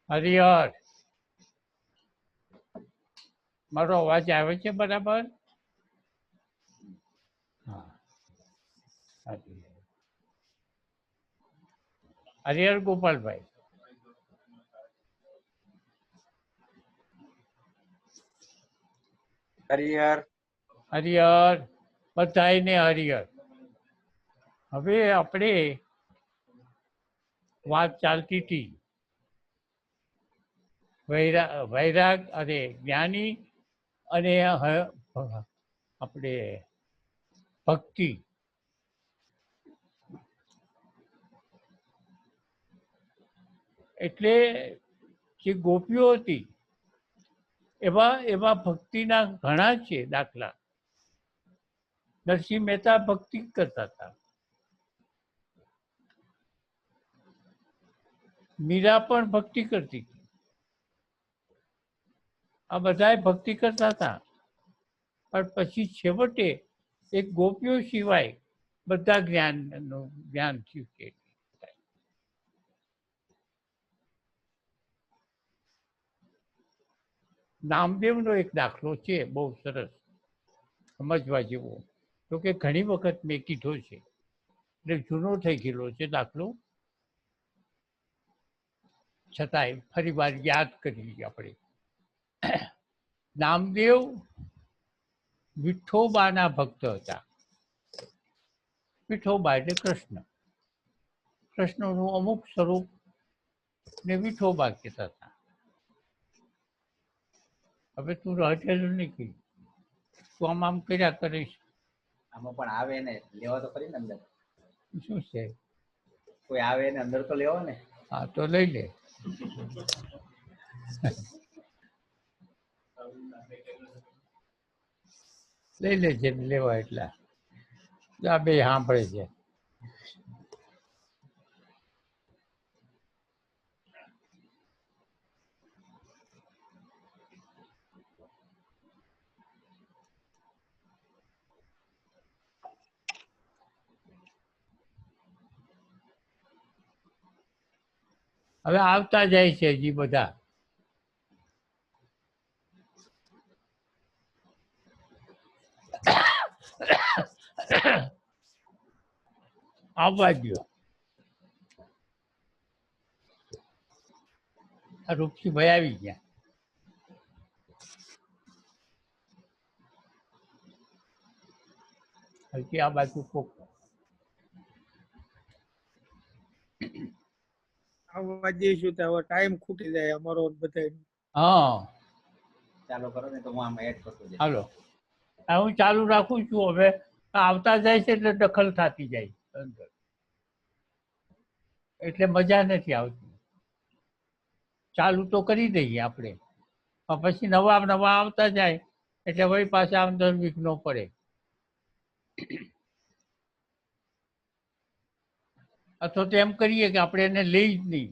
હરિહર, મારો અવાજ આવે છે બરાબર? હા, હરિહર ગોપાલભાઈ. હરિહર. હરિહર, બધાયને હરિહર. હવે આપણે વાત ચાલતી હતી વૈરાગ અને જ્ઞાની અને આપણે ભક્તિ. એટલે જે ગોપીઓ હતી એવા ભક્તિના ઘણા છે દાખલા. નરસિંહ મહેતા ભક્તિ કરતા હતા, મીરા પણ ભક્તિ કરતી હતી, આ બધા ભક્તિ કરતા હતા. પણ પછી છેવટે એક ગોપીઓ સિવાય બધા જ્ઞાનનું જ્ઞાન થયું છે. નામદેવનો એક દાખલો છે બહુ સરસ સમજવા જેવો, તો કે ઘણી વખત મેં કીધો છે એટલે જૂનો થઈ ગયેલો છે દાખલો, છતાંય ફરી વાર યાદ કરી આપણે. નામદેવ વિઠ્ઠોબાના ભક્ત હતા. વિઠ્ઠોબા એટલે કૃષ્ણ, કૃષ્ણનું અમુક સ્વરૂપ ને વિઠ્ઠોબા કહેતા હતા. હવે તું રહેલું નહીં કહી, તું આમ કર્યા કરીશ. આમાં પણ આવે ને લેવા તો ખરી ને અંદર. શું છે? કોઈ આવે ને અંદર તો લેવો ને. હા તો લઈ લે. લઈ લે છે લેવા એટલા. આ બે સાંભળે છે. હવે આવતા જાય છે હજી બધા. આવવા દો. આ રૂપસીભાઈ આવી ગયા. હજી આ બાજુ કોક આવવા દઈશું તો હવે ટાઈમ ખૂટી જાય અમારો બધા. હા ચાલો કરો ને તો હું આમાં એડ કરતો જઈશ. હાલો, હું ચાલુ રાખું છું. હવે આવતા જાય છે એટલે દખલ થતી જાય અંદર, એટલે મજા નથી આવતી. ચાલુ તો કરી દઈએ આપણે, પછી નવા નવા આવતા જાય એટલે વળી પાછા અંદર વિઘ્નો પડે. અથવા તો એમ કરીએ કે આપણે એને લઈ જ નહીં.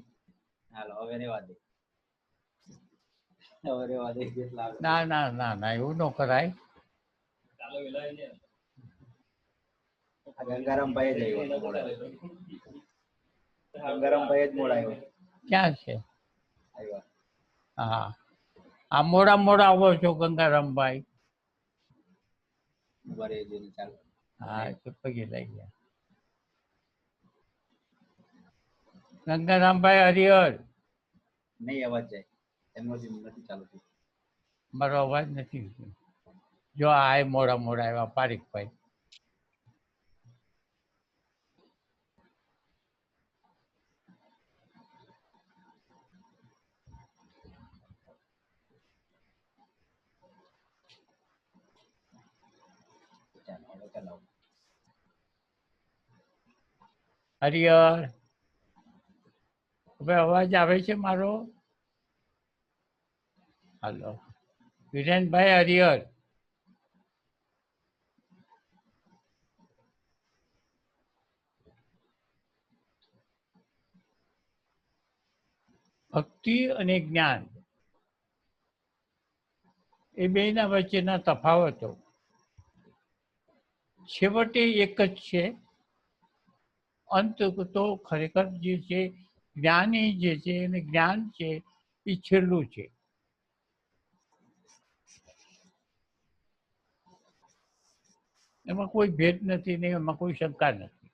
હાલો હવે રેવા દે. હવે રેવા દે. ના ના ના ના એવું ન કરાય. ગંગારામભાઈ જ આવ્યો. ગંગારામભાઈ જ મોડા આવ્યો. ક્યાં છે? આવ્યા. હા, આ મોડા મોડા આવો છો ગંગારામભાઈ. ચાલો. હા તો પગે લઈ ગયા. ગંગારામભાઈ હરિહર. નહીં અવાજ જાય એમનો નથી ચાલુ થયું. મારો અવાજ નથી. જો આ મોડા મોડા આવ્યા પારીકભાઈ. હરિહર, હવે અવાજ આવે છે મારો? હાલો, વિરેનભાઈ હરિહર. ભક્તિ અને જ્ઞાન એ બેના વચ્ચેના તફાવતો છેવટે એક જ છે. અંત તો ખરેખર જે છે જ્ઞાની જે છે એને જ્ઞાન છે એ છેલ્લું છે. એમાં કોઈ ભેદ નથી ને એમાં કોઈ શંકા નથી.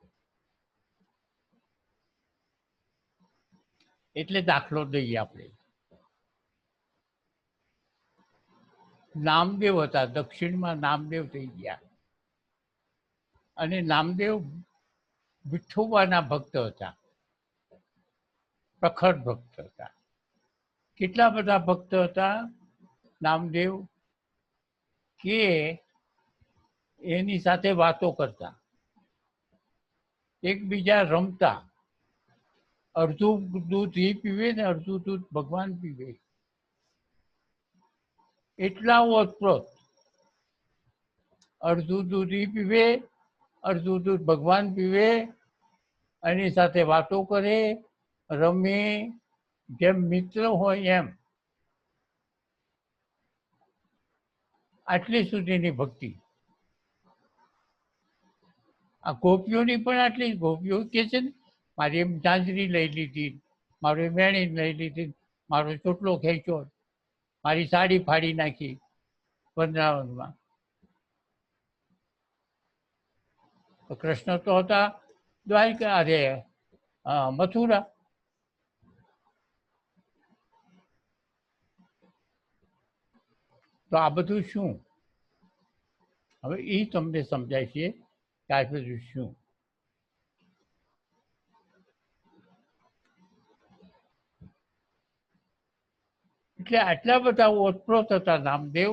એટલે દાખલો દઈએ આપણે. નામદેવ હતા, દક્ષિણમાં નામદેવ થઈ ગયા, અને નામદેવ વિઠ્ઠોબાના ભક્ત હતા, પ્રખર ભક્ત હતા. કેટલા બધા ભક્ત હતા નામદેવ કે એની સાથે વાતો કરતા, એકબીજા રમતા, અડધું દૂધ એ પીવે ને અડધું દૂધ ભગવાન પીવે, એટલા ઓતપ્રોત. અડધું દૂધ એ પીવે, અડધું દૂધ ભગવાન પીવે, એની સાથે વાતો કરે, રમે, જેમ મિત્ર હોય એમ. આટલી સુધીની ભક્તિ. આ ગોપીઓની પણ આટલી. ગોપીઓ કે છે ને મારી એમ ઝાંઝરી લઈ લીધી, મારું મેણી લઈ લીધી, મારો ચોટલો ખેંચ્યો, મારી સાડી ફાડી નાખી વૃંદાવનમાં. કૃષ્ણ તો હતા દ્વારકા, અરે મથુરા. તો આ બધું શું? હવે એ તમને સમજાય છે કે આ બધું શું. એટલે આટલા બધા ઓતપ્રોત હતા નામદેવ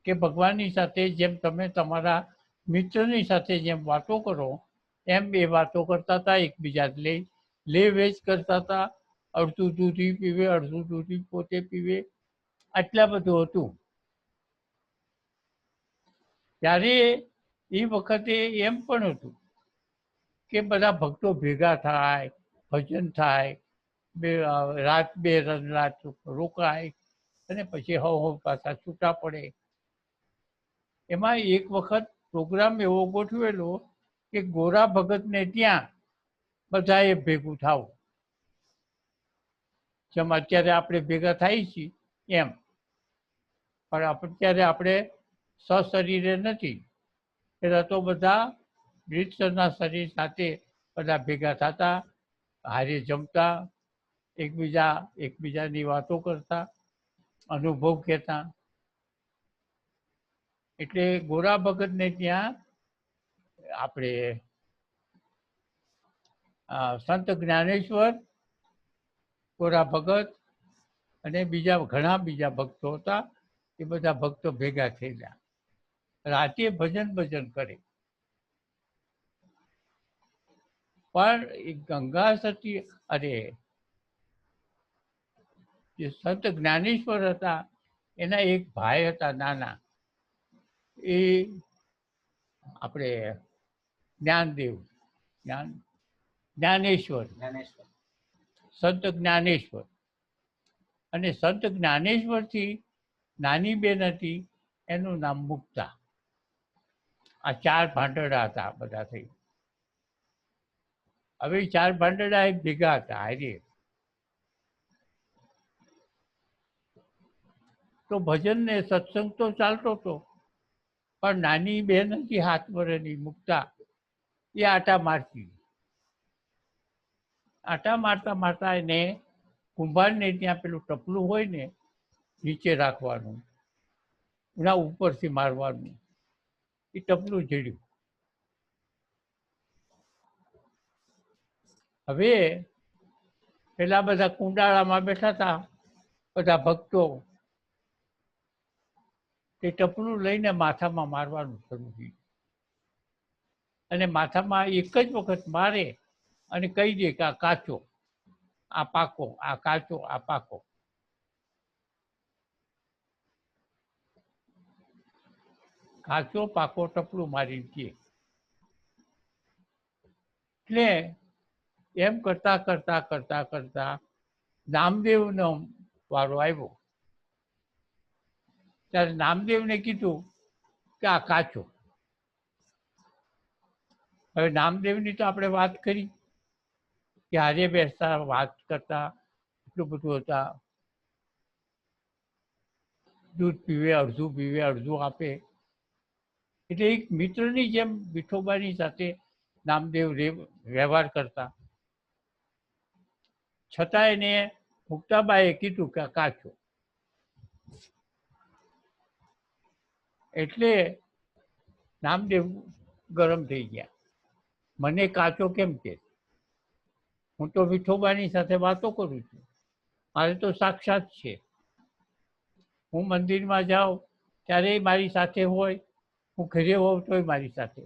કે ભગવાનની સાથે જેમ તમે તમારા મિત્રની સાથે જેમ વાતો કરો એમ એ વાતો કરતા હતા, એકબીજા લે વેચ કરતા હતા. અડધું દૂધ પીવે, અડધું દૂધ પોતે પીવે, આટલા બધું હતું. ત્યારે એ વખતે એમ પણ હતું કે બધા ભક્તો ભેગા થાય, ભજન થાય, રાત બે રાત રોકાય અને પછી હવ પાછા છૂટા પડે. એમાં એક વખત પ્રોગ્રામ એવો ગોઠવેલો કે ગોરા ભગતને ત્યાં બધાએ ભેગું થવું, જેમ અત્યારે આપણે ભેગા થાય છીએ એમ. પણ અત્યારે આપણે સશરીરે નથી, પેલા તો બધા રીતસરના શરીર સાથે બધા ભેગા થતા, હારે જમતા, એકબીજાની વાતો કરતા, અનુભવ કહેતા. એટલે ગોરા ભગતને ત્યાં આપણે સંત જ્ઞાનેશ્વર, ગોરા ભગત અને ઘણા બીજા ભક્તો હતા. એ બધા ભક્તો ભેગા થયેલા, રાતે ભજન કરે. પણ એ ગંગા સતી, અરે જે સંત જ્ઞાનેશ્વર હતા એના એક ભાઈ હતા નાના, એ આપણે જ્ઞાનદેવ, જ્ઞાનેશ્વર, સંત જ્ઞાનેશ્વર. અને સંત જ્ઞાનેશ્વરથી નાની બેન હતી, એનું નામ મુક્તા. આ 4 ભાંડડા હતા બધા થઈ. હવે 4 ભાંડડા એક ભેગા હતા હારે. તો ભજન ને સત્સંગ તો ચાલતો હતો, પણ નાની બેન હતી 7 વર્ષની મુક્તા, એ આટા મારતી. આટા મારતા મારતા એને કુંભારને ત્યાં પેલું ટપલું હોય ને નીચે રાખવાનું, એના ઉપરથી મારવાનું, એ ટપલું જડ્યું. હવે પેલા બધા કુંડાળામાં બેઠા હતા બધા ભક્તો, તે ટપલું લઈને માથામાં મારવાનું શરૂ થયું. અને માથામાં એક જ વખત મારે અને કહી દે કે આ કાચો, આ પાકો, આ કાચો, આ પાકો. કાચો પાકો ટપલું મારી દે. એટલે એમ કરતા કરતા કરતા કરતા નામદેવનો વારો આવ્યો. ત્યારે નામદેવને કીધું કે આ કાચો. હવે નામદેવની તો આપણે વાત કરી કે હારે બેસતા વાત કરતા એટલું બધું હતા. દૂધ પીવે, અડધું પીવે, અડધું આપે. એટલે એક મિત્રની જેમ વિઠોબાની સાથે નામદેવ વ્યવહાર કરતા. છતાં એને મુક્તાબાઈએ કીધું કે કાચો. એટલે નામદેવ ગરમ થઈ ગયા. મને કાચો કેમ કે? હું તો વિઠોબાની સાથે વાતો કરું છું, મારે તો સાક્ષાત છે. હું મંદિરમાં જાઉં ત્યારે મારી સાથે હોય, હું ઘરે હોઉં તોય મારી સાથે.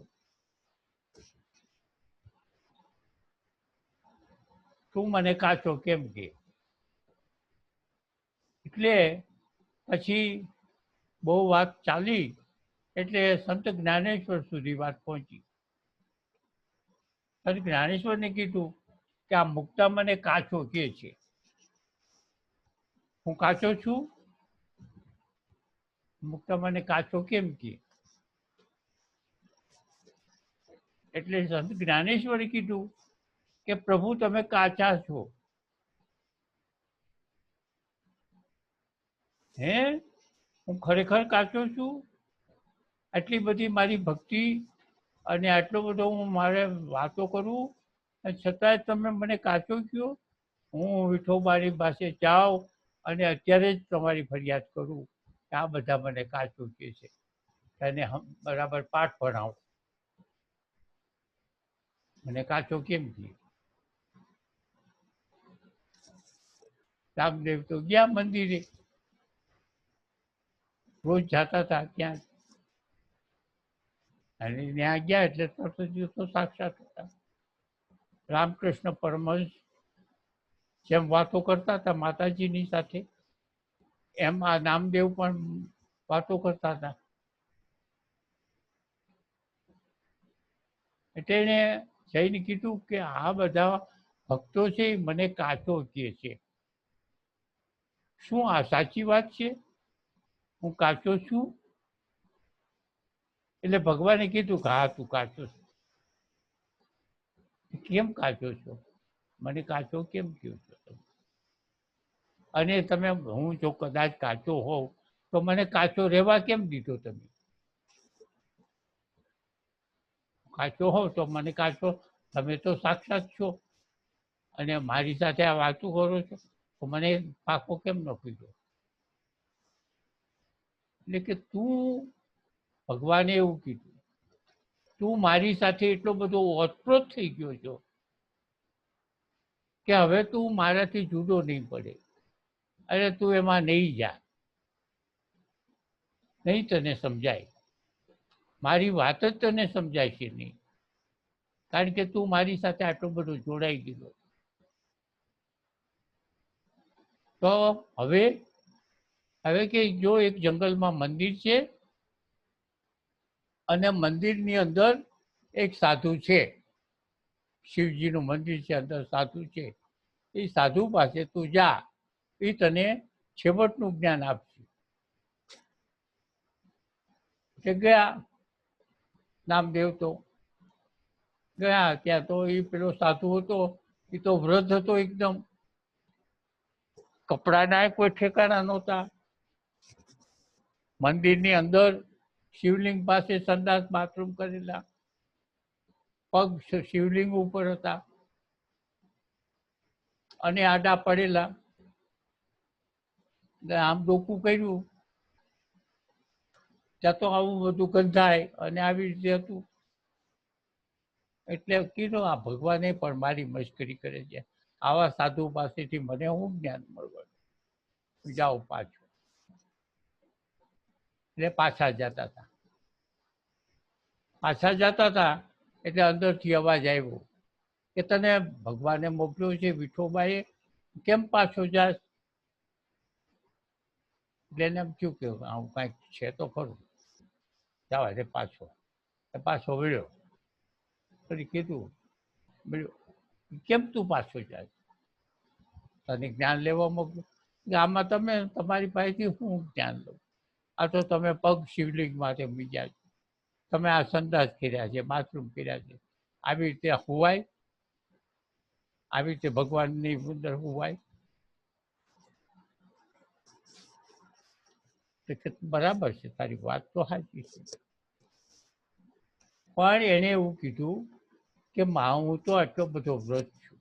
તું મને કાચો કેમ કે? એટલે પછી બહુ વાત ચાલી એટલે સંત જ્ઞાનેશ્વર સુધી વાત પહોંચી. સંત જ્ઞાનેશ્વરને કીધું કે આ મુક્તા મને કાચો કે છે, હું કાચો છું? મુક્તા મને કાચો કેમ કે? એટલે સંત જ્ઞાનેશ્વરે કીધું કે પ્રભુ તમે કાચા છો. હે, હું ખરેખર કાચો છું? આટલી બધી મારી ભક્તિ અને આટલો બધો હું મારે વાતો કરું છતાંય તમે મને કાચો કહો? હું વિઠોબાની પાસે જાઉં અને અત્યારે જ તમારી ફરિયાદ કરું કે આ બધા મને કાચું કહે છે, એને બરાબર પાઠ ભણાવો. મને કાચો કેમ કહે? રામદેવ તો ગયા મંદિરે, રોજ જતા હતા ત્યાં, અને ત્યાં ગયા એટલે તરત જ તો સાક્ષાત હતા. રામકૃષ્ણ પરમહંસ જેમ વાતો કરતા હતા માતાજીની સાથે, એમ આ નામદેવ પણ વાતો કરતા હતા. એટલે એને જઈને કીધું કે આ બધા ભક્તો છે મને કાચો કહે છે, શું આ સાચી વાત છે? હું કાચો છું? એટલે ભગવાને કીધું કે હા તું કાચો છો. કેમ કાચો છો? મને કાચો કેમ કહો છો? અને તમે, હું જો કદાચ કાચો હોઉં તો મને કાચો રહેવા કેમ દીધો તમે? કાચો હોવ તો મને કાચો, તમે તો સાક્ષાત છો અને મારી સાથે આ વાતું કરો છો તો મને પાકો કેમ ન કીધો? એટલે કે તું, ભગવાને એવું કીધું, તું મારી સાથે એટલો બધો ઓતપ્રોત થઈ ગયો છો કે હવે તું મારાથી જુદો નહીં પડે. અરે તું એમાં નહીં જા, નહીં તને સમજાય, મારી વાત જ તને સમજાય છે નહીં, કારણ કે તું મારી સાથે આટલો બધો જોડાઈ ગયો. તો હવે કે જો એક જંગલમાં મંદિર છે અને મંદિરની અંદર એક સાધુ છે, શિવજીનું મંદિર છે, અંદર સાધુ છે, એ સાધુ પાસે તું જા, એ તને છેવટનું જ્ઞાન આપશે. એટલે ગયા નામદેવ તો ગયા. ત્યાં તો એ પેલો સાધુ હતો, એ તો વૃદ્ધ હતો એકદમ, કપડાના કોઈ ઠેકાણા નહોતા. મંદિરની અંદર શિવલિંગ પાસે સંડાસ બાથરૂમ કરેલા, પગ શિવલિંગ ઉપર હતા અને આડા પડેલા. આમ ડોકું કર્યું ત્યાં તો આવું બધું ગંધાય અને આવી રીતે હતું. એટલે કીધું આ ભગવાને પણ મારી મશ્કરી કરે છે, આવા સાધુ પાસેથી મને શું જ્ઞાન મળવાનું, જાઓ પાછો. એટલે પાછા જતા હતા એટલે અંદરથી અવાજ આવ્યો કે તને ભગવાને મોકલ્યો છે વિઠોબાએ, કેમ પાછો જાસ? એટલે એને એમ થયું કે આવું કાંઈક છે તો ખરું, જવા દે પાછો વળ્યો. પછી કીધું કેમ તું પાછો જાય? તને જ્ઞાન લેવા મોકલ્યું? આમાં તમે તમારી પાસેથી હું જ્ઞાન લઉં? આ તો તમે પગ શિવલિંગ માટે બીજા છો, તમે આ સંદાસ કર્યા છે, બાથરૂમ કર્યા છે, આવી રીતે હોવાય? આવી રીતે ભગવાનની અંદર હોય તો કે બરાબર છે, તારી વાત તો સાચી છે, પણ એણે એવું કીધું કે હું તો આટલો બધો વ્રત છું,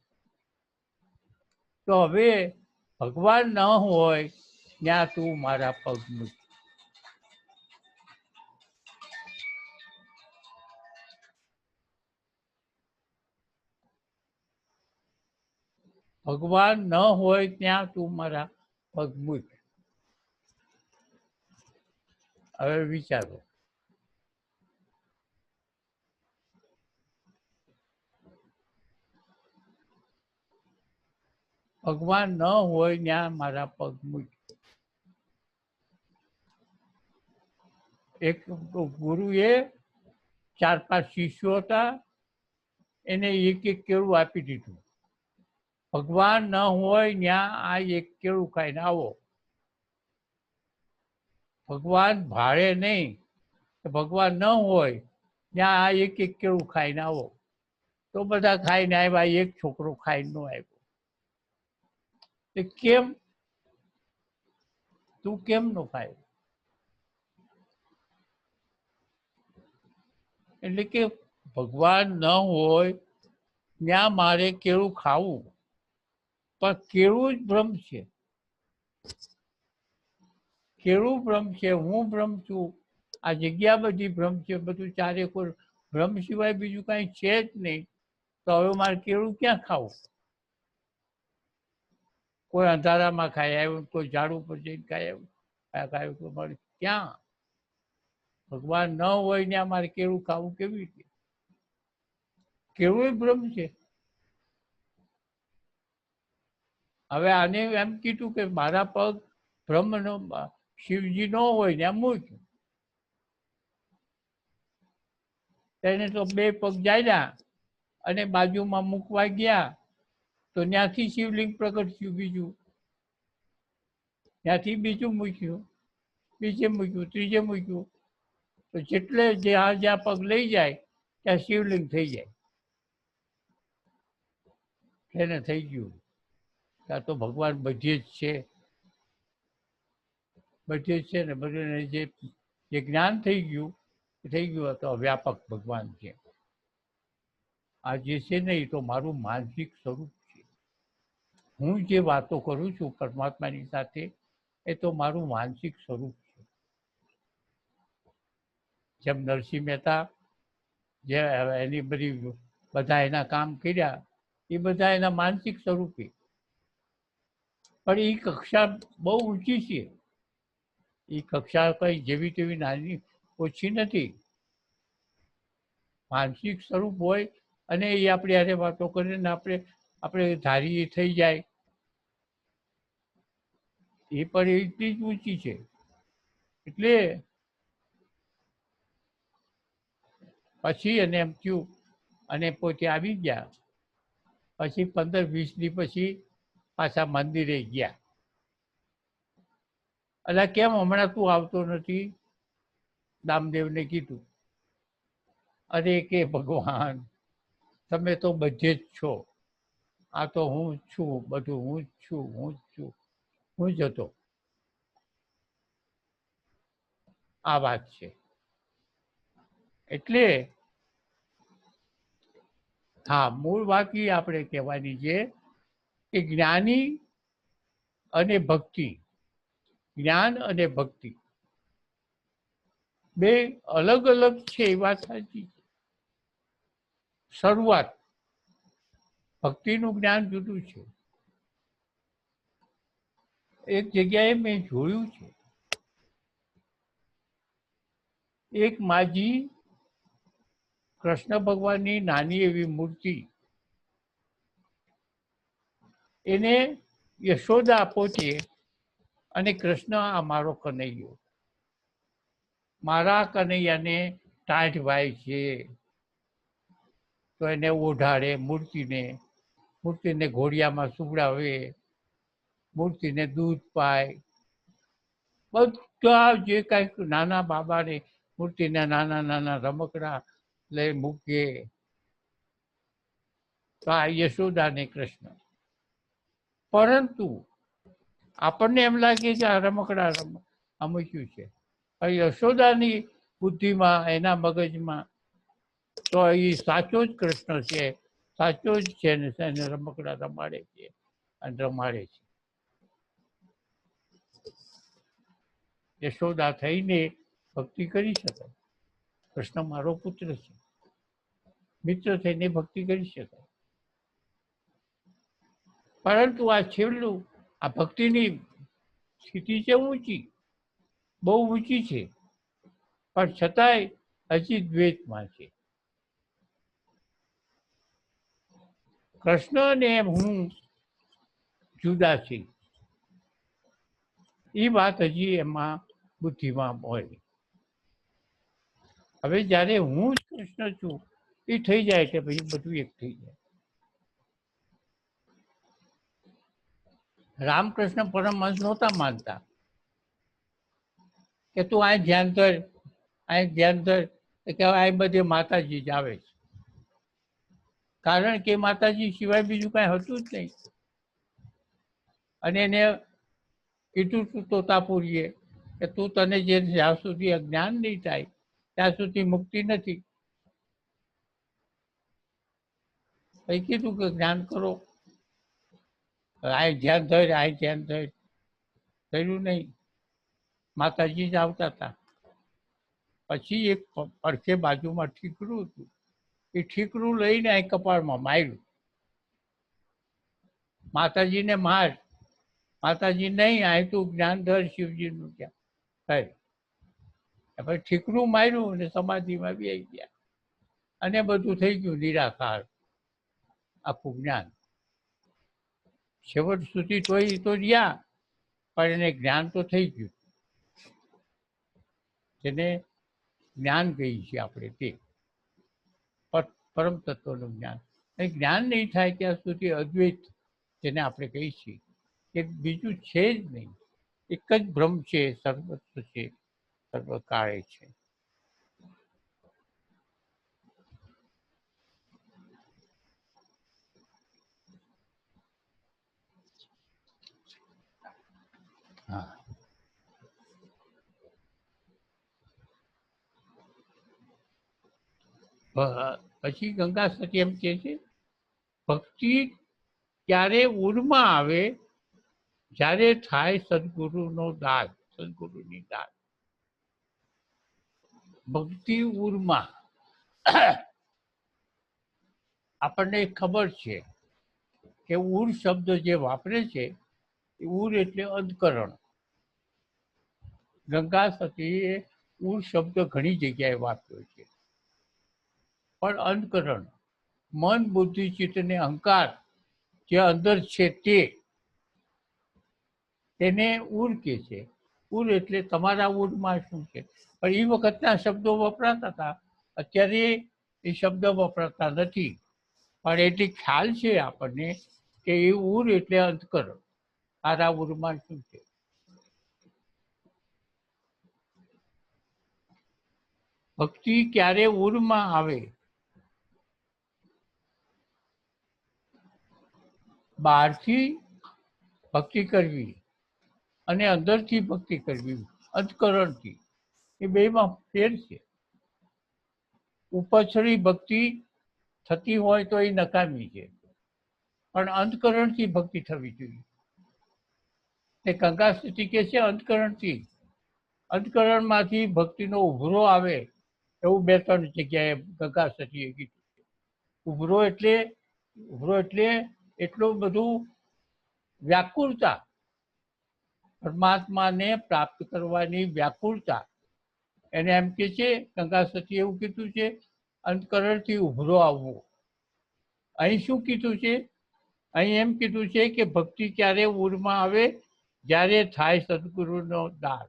તો હવે ભગવાન ન હોય ત્યાં તું મારા પગ મૂક. ભગવાન ન હોય ત્યાં તું મારા પગ મૂક. હવે વિચારો, ભગવાન ન હોય ત્યાં મારા પગ મૂક. એક ગુરુએ 4-5 શિષ્યો હતા, એને એક એક કેળું આપી દીધું. ભગવાન ન હોય ત્યાં આ એક કેળું ખાઈને આવો. ભગવાન ભાળે નહીં, ભગવાન ન હોય ત્યાં આ એક એક કેળું ખાઈને આવો. તો બધા ખાઈને આવ્યા, એક છોકરો ખાઈને ન આવ્યો. કેમ? તું કેમ નો ખાય? એટલે કે ભગવાન ન હોય ત્યાં મારે કેળું ખાવું, પણ કેળું જ બ્રહ્મ છે, કેળું બ્રહ્મ છે, હું બ્રહ્મ છું, આ જગ્યા બધી બ્રહ્મ છે, બધું ચારે કોઈ બ્રહ્મ સિવાય બીજું કાંઈ છે જ નહીં. તો હવે મારે કેળું ક્યાં ખાવું? કોઈ અંધારામાં ખાઈ આવ્યું, કોઈ ઝાડ ઉપર જઈને ખાઈ આવ્યું, મારે ક્યાં? ભગવાન ન હોય ત્યાં મારે કેળું ખાવું કેવી રીતે? કેળું બ્રહ્મ છે. હવે આને એમ કીધું કે મારા પગ બ્રહ્મનો શિવજી ન હોય ત્યાં મૂક. તેને તો 2 પગ જાયલા અને બાજુમાં મૂકવા ગયા તો ત્યાંથી શિવલિંગ પ્રગટ થયું, બીજું ત્યાંથી બીજું મૂક્યું, બીજે મૂક્યું, ત્રીજે મૂક્યું, તો જેટલે જ્યાં જ્યાં પગ લઈ જાય ત્યાં શિવલિંગ થઈ જાય. એને થઈ ગયું ત્યાં તો ભગવાન બધે જ છે, બધે જ છે ને. બધું જે જ્ઞાન થઈ ગયું તો વ્યાપક ભગવાન છે. આ જે છે ને એ તો મારું માનસિક સ્વરૂપ છે. હું જે વાતો કરું છું પરમાત્માની સાથે એ તો મારું માનસિક સ્વરૂપ છે. જેમ નરસિંહ મહેતા જે એની બધા એના કામ કર્યા એ બધા એના માનસિક સ્વરૂપે, પણ એ કક્ષા બહુ ઊંચી છે. એ કક્ષા કઈ જેવી તેવી નાની ઓછી નથી. માનસિક સ્વરૂપ હોય અને એ આપણે હારે વાતો કરીને આપણે ધારી થઈ જાય, એ પણ એટલી જ ઊંચી છે. એટલે પછી એને એમ થયું અને પોતે આવી ગયા. પછી 15-20 દી પછી પાછા મંદિરે ગયા. એટલે કેમ હમણાં તું આવતો નથી? દામદેવને કીધું. અરે કે ભગવાન તમે તો બધે જ છો, આ તો હું જ છું, બધું હું જ છું, હું જ છું, હું જ હતો. આ વાત છે. એટલે હા, મૂળ વાત એ આપણે કહેવાની છે કે જ્ઞાની અને ભક્તિ, જ્ઞાન અને ભક્તિ બે અલગ અલગ છે એ વાત સાચી છે. શરૂઆત ભક્તિનું જ્ઞાન જુદું છે. એક જગ્યાએ મેં જોયું છે, એક માજી કૃષ્ણ ભગવાનની નાની એવી મૂર્તિ, એને યશોદા પોતે અને કૃષ્ણ આ મારો કનૈયો, મારા કનૈયાને ટાઢ વાય છે તો એને ઓઢાડે, મૂર્તિને ઘોડિયામાં સુવડાવે, મૂર્તિને દૂધ પાય, બધા જે કાંઈક નાના બાબાને મૂર્તિના નાના નાના રમકડા લઈ મૂકે. તો આ યશોદા ને કૃષ્ણ. પરંતુ આપણને એમ લાગે કે આ રમકડા આ મૂક્યું છે, પણ યશોદાની બુદ્ધિમાં, એના મગજમાં તો એ સાચો જ કૃષ્ણ છે, સાચો જ છે ને એને રમકડા રમાડે છે અને રમાડે છે. યશોદા થઈને ભક્તિ કરી શકાય. કૃષ્ણ મારો પુત્ર છે, મિત્ર થઈને ભક્તિ કરી શકાય. પરંતુ આ છેલ્લું, આ ભક્તિની સ્થિતિ છે ઊંચી, બહુ ઊંચી છે, પણ છતાંય હજી દ્વૈતમાં છે. કૃષ્ણ અને હું જુદા છે, એ વાત હજી એમાં બુદ્ધિમાં હોય. હવે જ્યારે હું જ કૃષ્ણ છું એ થઈ જાય એટલે પછી બધું એક થઈ જાય. રામકૃષ્ણ પરમહંસ નહોતા માનતા કે તું આ ધ્યાન ધર, આ ધ્યાન ધર, કે આ બધે માતાજી જ આવે છે. કારણ કે માતાજી સિવાય બીજું કાંઈ હતું જ નહીં. અને એને કીધું તું તોતાપુરીએ કે તું તને જે જ્યાં સુધી જ્ઞાન નહીં થાય ત્યાં સુધી મુક્તિ નથી. એ કીધું કે જ્ઞાન કરો, આ ધ્યાન ધર, આ ધ્યાન ધર, થયું નહીં. માતાજી જ આવતા હતા. પછી એક પડખે બાજુમાં ઠીકરું હતું, એ ઠીકરું લઈને અહીં કપાળમાં માર્યું. માતાજીને માર, માતાજી નહીં, અહીં તું જ્ઞાન ધર શિવજીનું ત્યાં થાય. પછી ઠીકરું માર્યું અને સમાધિમાં બેસી ગયા અને બધું થઈ ગયું નિરાકાર, આખું જ્ઞાન. છેવટ સુધી તોય તો રહ્યા, પણ એને જ્ઞાન તો થઈ ગયું. જેને જ્ઞાન કહીએ છીએ આપણે તે પરમ તત્વનું જ્ઞાન. એ જ્ઞાન નહીં થાય ત્યાં સુધી અદ્વૈત જેને આપણે કહીએ છીએ કે બીજું છે જ નહીં, એક જ બ્રહ્મ છે, સર્વત્ર છે, સર્વકાળે છે. હા, પછી ગંગા સતી એમ કહે છે, ભક્તિ ત્યારે ઉરમાં આવે જ્યારે થાય સદગુરુનો દાન, સદગુરુની દાન. ભક્તિ ઉરમાં. આપણને ખબર છે કે ઉર શબ્દ જે વાપરે છે એ ઉર એટલે અંતકરણ. ગંગા સતીએ ઉર શબ્દ ઘણી જગ્યાએ વાપર્યો છે, પણ અંતકરણ, મન, બુદ્ધિ, ચિત્ત ને અહંકાર જે અંદર છે તેને ઉર કે છે. ઉર એટલે તમારા ઉરમાં શું છે. પણ એ વખતના શબ્દો વપરાતા હતા, અત્યારે એ શબ્દ વપરાતા નથી. પણ એટલી ખ્યાલ છે આપણને કે એ ઉર એટલે અંતકરણ, તારા ઉરમાં શું છે. ભક્તિ ક્યારે ઉરમાં આવે, બહારથી ભક્તિ કરવી અને અંદરથી ભક્તિ કરવી, અંતકરણથી, એ બેમાં ફેર છે. ઉપછડી ભક્તિ થતી હોય તો એ નકામી છે, પણ અંતકરણથી ભક્તિ થવી જોઈએ. તે ગંગા સ્થિતિ કે છે અંતકરણથી, અંતકરણમાંથી ભક્તિનો ઉભરો આવે એવું 2-3 જગ્યાએ ગંગા સતીએ કીધું. ઉભરો એટલે એટલું બધું વ્યાકુળતા, પરમાત્માને પ્રાપ્ત કરવાની વ્યાકુળતા. એને એમ કે છે, ગંગા સતીએ એવું કીધું છે, અંતકરણથી ઉભરો આવવો. અહીં શું કીધું છે, અહીં એમ કીધું છે કે ભક્તિ ક્યારે ઉરમાં આવે, જ્યારે થાય સદગુરુનો દાન.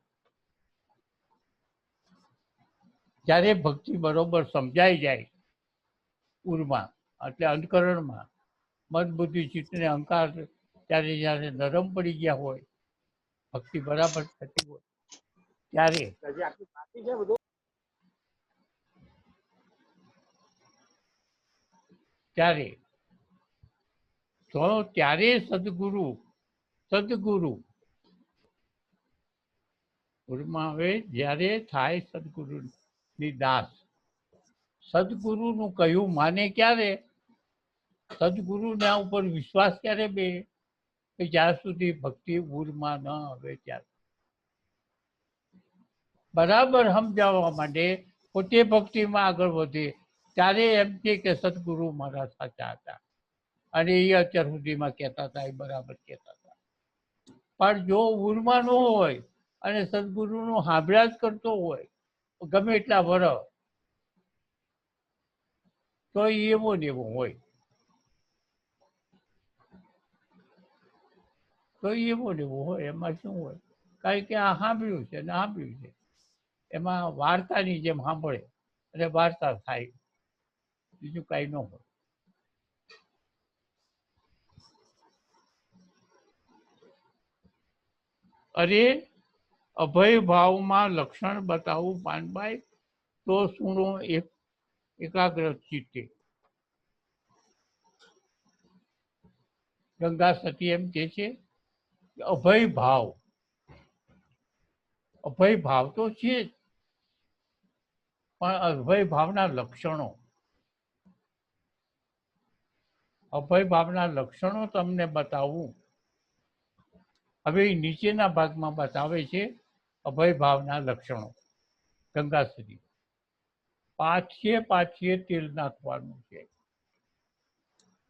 જ્યારે ભક્તિ બરોબર સમજાઈ જાય ઉરમાં, એટલે અંતકરણમાં, મન, બુદ્ધિ, ચિત્ત ને અહંકાર જ્યારે નરમ પડી ગયા હોય, ભક્તિ બરાબર થતી હોય, ત્યારે તો ત્યારે સદગુરુ ગુરુમાં આવે જ્યારે થાય સદગુરુની દાસ. સદગુરુનું કહ્યું માને ક્યારે? સદગુરુના ઉપર વિશ્વાસ ક્યારે બે? કે જ્યાં સુધી ભક્તિ ઉરમાં ન આવે ત્યાં. બરાબર સમજાવવા માટે પોતે ભક્તિમાં આગળ વધે ત્યારે એમ કે સદગુરુ મારા સાચા હતા, અને એ અત્યાર સુધીમાં કહેતા હતા, એ બરાબર કહેતા હતા. પણ જો ઉરમાં ન હોય અને સદગુરુનું સાંભળ્યા જ કરતો હોય ગમે એટલા વર્ષ, તો એવો ને એવો હોય, એમાં શું હોય? કારણ કે આ સાંભળ્યું છે ને સાંભળ્યું છે, એમાં વાર્તાની જેમ સાંભળે અને વાર્તા થાય, બીજું કાંઈ ન હોય. અરે અભય ભાવમાં લક્ષણ બતાવું પાનભાઈ, તો સુણો એકાગ્ર ચિત્તે. ગંગા સતી એમ કે છે અભય ભાવ તો છે જ, પણ અભય ભાવના લક્ષણો તમને બતાવું. હવે નીચેના ભાગમાં બતાવે છે અભય ભાવના લક્ષણો. ગંગા સતી પાછીએ તેલ નાખવાનું છે.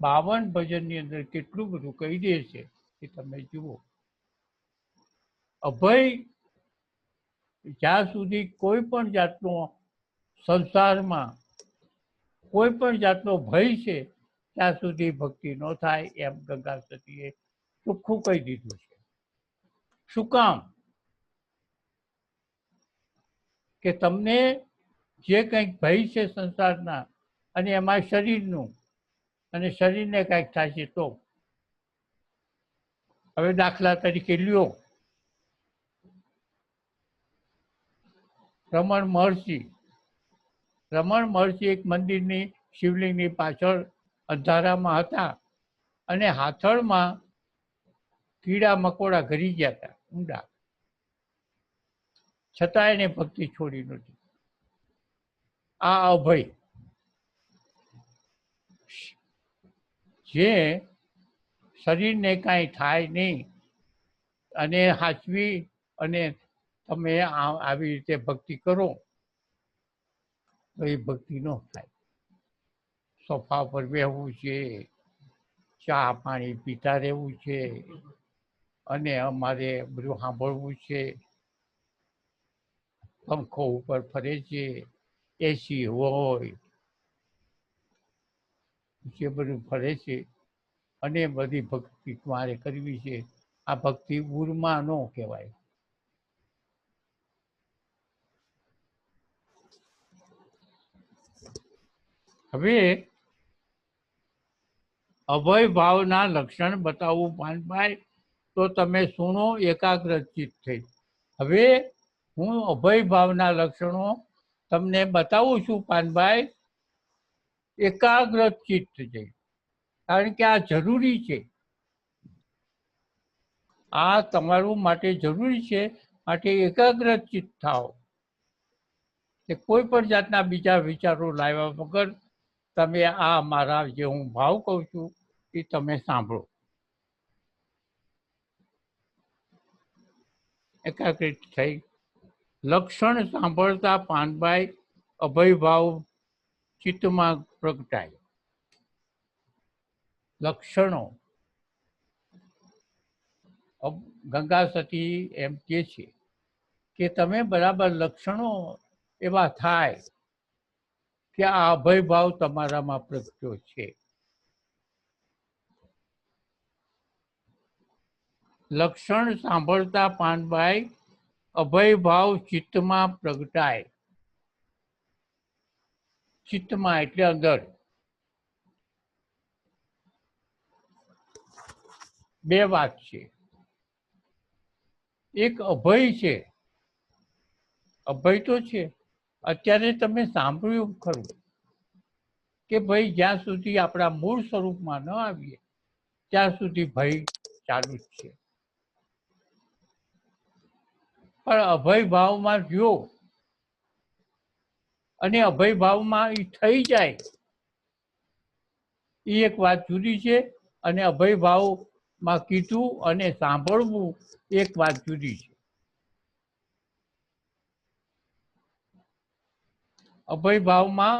52 ભજનની અંદર કેટલું બધું કહી દે છે એ તમે જુઓ. અભય જ્યાં સુધી કોઈ પણ જાતનો સંસારમાં કોઈ પણ જાતનો ભય છે ત્યાં સુધી ભક્તિ ન થાય, એમ ગંગા સતીએ ચોખ્ખું કહી દીધું છે. શું કામ? કે તમને જે કંઈક ભય છે સંસારના, અને એમાં શરીરનું, અને શરીરને કંઈક થાય છે તો. હવે દાખલા તરીકે લ્યો, રમણ મહર્ષિ એક મંદિરની શિવલિંગની પાછળ અંધારામાં હતા, અને હાથળમાં કીડા મકોડા ઘરી ગયા હતા ઊંડા, છતાં એને ભક્તિ છોડી નથી. આ અભય, જે શરીરને કાંઈ થાય નહીં અને હાચવી અને તમે આવી રીતે ભક્તિ કરો તો એ ભક્તિ ન થાય. સોફા પર બેસવું છે, ચા પાણી પીતા રહેવું છે, અને અમારે બધું સાંભળવું છે, પંખો ઉપર ફરે છે, એસી હોય, જે બધું ફરે છે, અને બધી ભક્તિ મારે કરવી છે. આ ભક્તિ ઉરમાં ન કહેવાય. હવે અભય ભાવના લક્ષણ બતાવું પાનભાઈ, તો તમે સુનો એકાગ્ર ચિત્ત થઈ. હવે હું અભય ભાવના લક્ષણો તમને બતાવું છું પાનભાઈ, એકાગ્ર ચિત્ત થઈ. કારણ કે આ જરૂરી છે, આ તમારું માટે જરૂરી છે. માટે એકાગ્ર ચિત્ત થાઓ, કે કોઈ પણ જાતના બીજા વિચારો લાવ્યા વગર તમે આ મારા જે હું ભાવ કહું છું એ તમે સાંભળો. એકાગ્રિત થઈ લક્ષણ સાંભળતા પાનભાઈ અભય ભાવ ચિત્તમાં પ્રગટાય. લક્ષણો ગંગા સતી એમ કે છે કે તમે બરાબર લક્ષણો એવા થાય કે આ અભય ભાવ તમારામાં પ્રગટ્યો છે. લક્ષણ સાંભળતા પાનભાઈ અભય ભાવ ચિત્તમાં પ્રગટાય. ચિત્તમાં એટલે અંદર. બે વાત છે. એક અભય છે, અભય તો છે. અત્યારે તમે સાંભળ્યું ખરું કે ભાઈ જ્યાં સુધી આપણા મૂળ સ્વરૂપમાં ન આવીએ ત્યાં સુધી ભય ચાલુ જ છે. પણ અભય ભાવમાં જો અને અભય ભાવમાં એ થઈ જાય એ એક વાત જુદી છે, અને અભય ભાવમાં કીધું અને સાંભળવું એક વાત જુદી છે. અભય ભાવમાં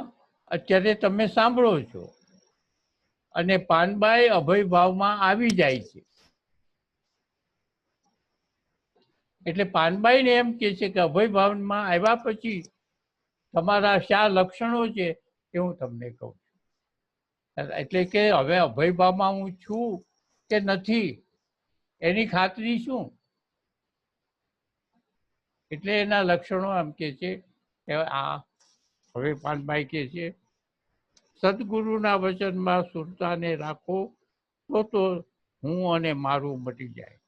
અત્યારે તમે સાંભળો છો અને પાનબાઈ અભય ભાવમાં આવી જાય છે. એટલે પાનબાઈને એમ કે છે કે અભય ભાવમાં આવ્યા પછી તમારા શા લક્ષણો છે એ હું તમને કહું છું. એટલે કે હવે અભય ભાવમાં હું છું કે નથી એની ખાતરી શું? એટલે એના લક્ષણો એમ કે છે કે આ હવે પાનભાઈ કે છે સદગુરુના વચનમાં સુરતાને રાખો તો હું અને મારું મટી જાય.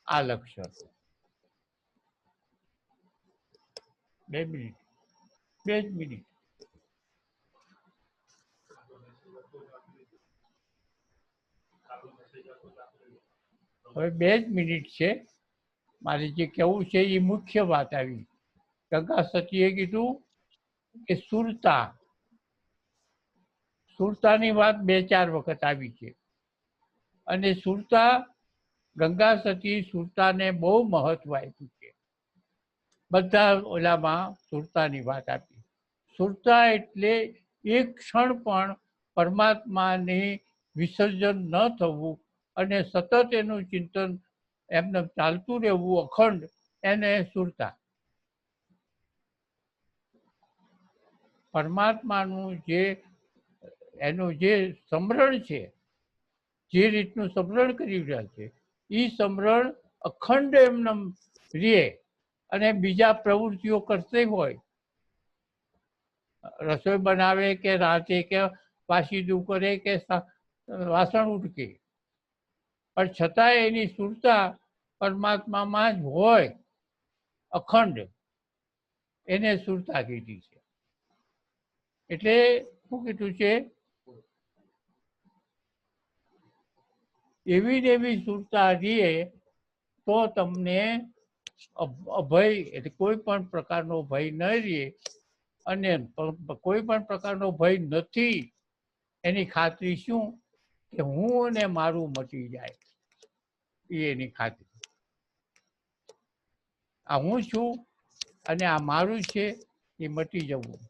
આ લક્ષણ. 2 મિનિટ 2 જ મિનિટ. હવે 2 જ મિનિટ છે. મારે જે કહેવું છે એ મુખ્ય વાત આવી. ગંગા સતીએ કીધું કે સુરતાની વાત 2-4 વખત આવી છે અને સુરતા ગંગા સતી સુરતાને બહુ મહત્વ આપ્યું છે. બધા ઓલામાં સુરતાની વાત આપી. સુરતા એટલે એક ક્ષણ પણ પરમાત્માને વિસર્જન ન થવું અને સતત એનું ચિંતન એમને ચાલતું રહેવું અખંડ, એને સુરતા. પરમાત્માનું જે એનું જે સમરણ છે, જે રીતનું સમરણ કરી રહ્યા છે એ સમરણ અખંડ એમને રહે અને બીજા પ્રવૃત્તિઓ કરતી હોય, રસોઈ બનાવે કે રાતે કે વાસીદું કરે કે વાસણ ઉટકે, પણ છતાં એની સુરતા પરમાત્મામાં જ હોય અખંડ, એને સુરતા કીધી છે. એટલે શું કીધું છે? એવી ને એવી સુરતા રહીએ તો તમને અભય એટલે કોઈ પણ પ્રકારનો ભય ન રહે, અને કોઈ પણ પ્રકારનો ભય નથી એની ખાતરી શું? કે હું અને મારું મટી જાય એની ખાતરી. આ હું છું અને આ મારું છે એ મટી જવું.